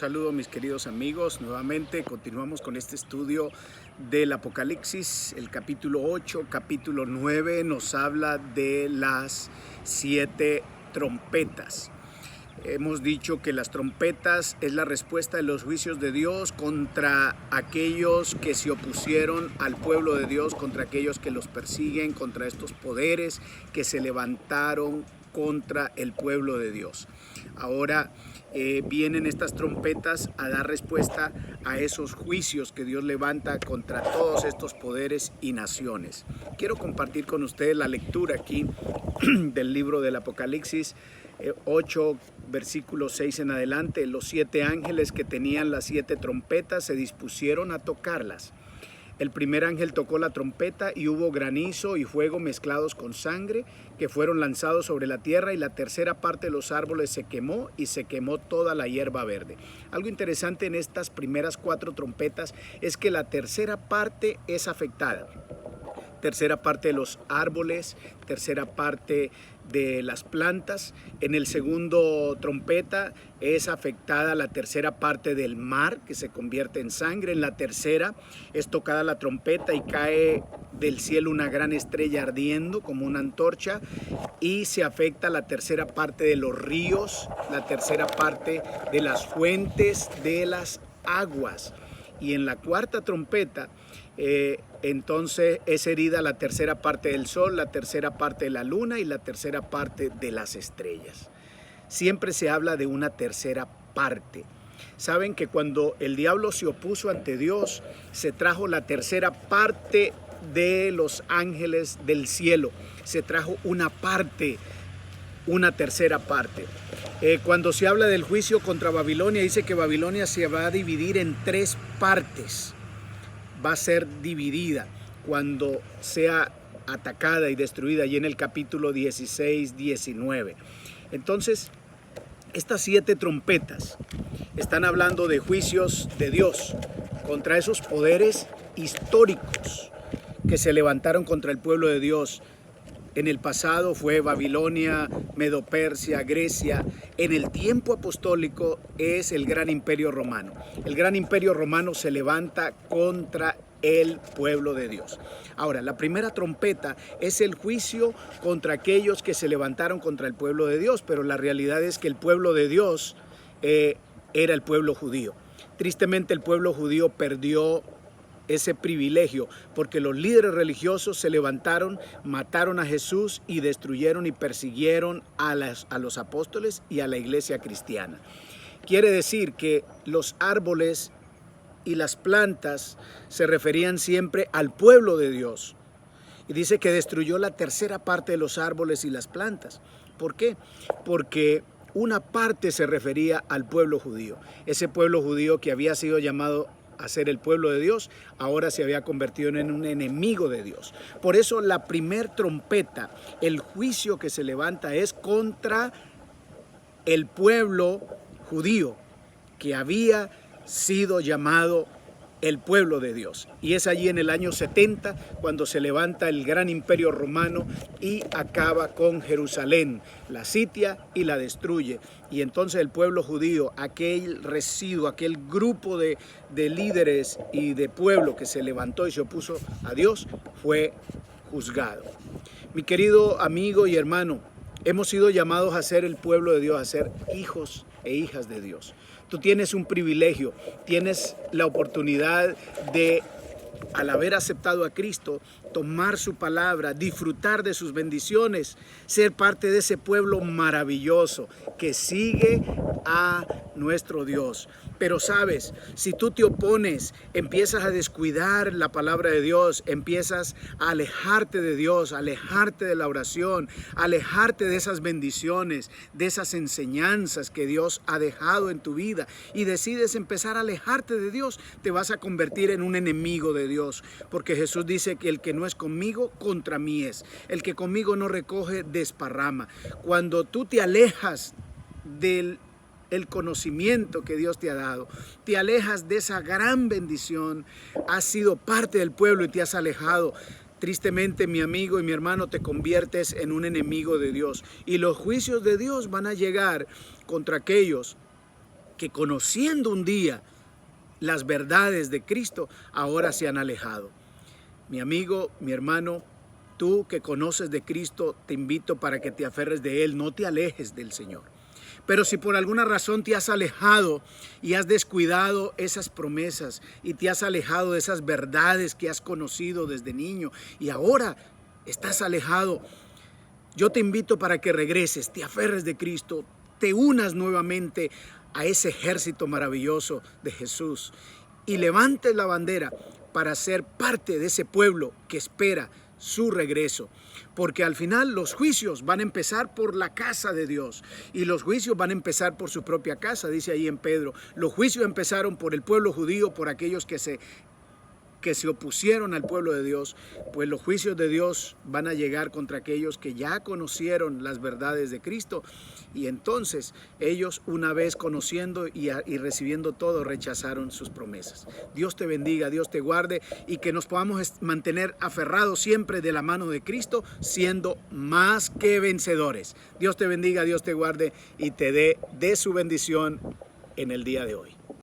Saludos mis queridos amigos, nuevamente continuamos con este estudio del Apocalipsis, el capítulo 8, capítulo 9 nos habla de las 7 trompetas. Hemos dicho que las trompetas es la respuesta de los juicios de Dios contra aquellos que se opusieron al pueblo de Dios, contra aquellos que los persiguen, contra estos poderes que se levantaron contra el pueblo de Dios. Ahora vienen estas trompetas a dar respuesta a esos juicios que Dios levanta contra todos estos poderes y naciones. Quiero compartir con ustedes la lectura aquí del libro del Apocalipsis 8, versículo 6 en adelante. Los 7 ángeles que tenían las 7 trompetas se dispusieron a tocarlas. El primer ángel tocó la trompeta y hubo granizo y fuego mezclados con sangre que fueron lanzados sobre la tierra, y la tercera parte de los árboles se quemó y se quemó toda la hierba verde. Algo interesante en estas primeras 4 trompetas es que la tercera parte es afectada. Tercera parte de los árboles, tercera parte de las plantas. En el segundo trompeta es afectada la tercera parte del mar, que se convierte en sangre. En la tercera es tocada la trompeta y cae del cielo una gran estrella ardiendo como una antorcha, y se afecta la tercera parte de los ríos, la tercera parte de las fuentes de las aguas. Y en la cuarta trompeta entonces es herida la tercera parte del sol, la tercera parte de la luna y la tercera parte de las estrellas. Siempre se habla de una tercera parte. Saben que cuando el diablo se opuso ante Dios, se trajo la tercera parte de los ángeles del cielo. Se trajo una parte, una tercera parte. Cuando se habla del juicio contra Babilonia, dice que Babilonia se va a dividir en 3 partes. Va a ser dividida cuando sea atacada y destruida, y en el capítulo 16, 19. Entonces, estas 7 trompetas están hablando de juicios de Dios contra esos poderes históricos que se levantaron contra el pueblo de Dios. En el pasado fue Babilonia, Medo-Persia, Grecia. En el tiempo apostólico es el gran imperio romano. El gran imperio romano se levanta contra el pueblo de Dios. Ahora, la primera trompeta es el juicio contra aquellos que se levantaron contra el pueblo de Dios, pero la realidad es que el pueblo de Dios era el pueblo judío. Tristemente, el pueblo judío perdió ese privilegio, porque los líderes religiosos se levantaron, mataron a Jesús y destruyeron y persiguieron a los apóstoles y a la iglesia cristiana. Quiere decir que los árboles y las plantas se referían siempre al pueblo de Dios. Y dice que destruyó la tercera parte de los árboles y las plantas. ¿Por qué? Porque una parte se refería al pueblo judío. Ese pueblo judío que había sido llamado a ser el pueblo de Dios, ahora se había convertido en un enemigo de Dios. Por eso la primer trompeta, el juicio que se levanta es contra el pueblo judío que había sido llamado el pueblo de Dios. Y es allí en el año 70 cuando se levanta el gran imperio romano y acaba con Jerusalén, la sitia y la destruye. Y entonces el pueblo judío, aquel residuo, aquel grupo de líderes y de pueblo que se levantó y se opuso a Dios, fue juzgado. Mi querido amigo y hermano, hemos sido llamados a ser el pueblo de Dios, a ser hijos e hijas de Dios. Tú tienes un privilegio, tienes la oportunidad de, al haber aceptado a Cristo, tomar su palabra, disfrutar de sus bendiciones, ser parte de ese pueblo maravilloso que sigue a nuestro Dios. Pero sabes, si tú te opones, empiezas a descuidar la palabra de Dios, empiezas a alejarte de Dios, a alejarte de la oración, a alejarte de esas bendiciones, de esas enseñanzas que Dios ha dejado en tu vida, y decides empezar a alejarte de Dios, te vas a convertir en un enemigo de Dios, porque Jesús dice que el que no es conmigo, contra mí es. El que conmigo no recoge, desparrama. Cuando tú te alejas del conocimiento que Dios te ha dado, te alejas de esa gran bendición, has sido parte del pueblo y te has alejado, tristemente, mi amigo y mi hermano, te conviertes en un enemigo de Dios, y los juicios de Dios van a llegar contra aquellos que conociendo un día las verdades de Cristo, ahora se han alejado. Mi amigo, mi hermano, tú que conoces de Cristo, te invito para que te aferres de Él, no te alejes del Señor. Pero si por alguna razón te has alejado y has descuidado esas promesas y te has alejado de esas verdades que has conocido desde niño y ahora estás alejado, yo te invito para que regreses, te aferres de Cristo, te unas nuevamente a ese ejército maravilloso de Jesús y levantes la bandera para ser parte de ese pueblo que espera su regreso, porque al final los juicios van a empezar por la casa de Dios y los juicios van a empezar por su propia casa, dice ahí en Pedro. Los juicios empezaron por el pueblo judío, por aquellos que se opusieron al pueblo de Dios, pues los juicios de Dios van a llegar contra aquellos que ya conocieron las verdades de Cristo, y entonces ellos, una vez conociendo y recibiendo todo, rechazaron sus promesas. Dios te bendiga, Dios te guarde, y que nos podamos mantener aferrados siempre de la mano de Cristo, siendo más que vencedores. Dios te bendiga, Dios te guarde y te dé de su bendición en el día de hoy.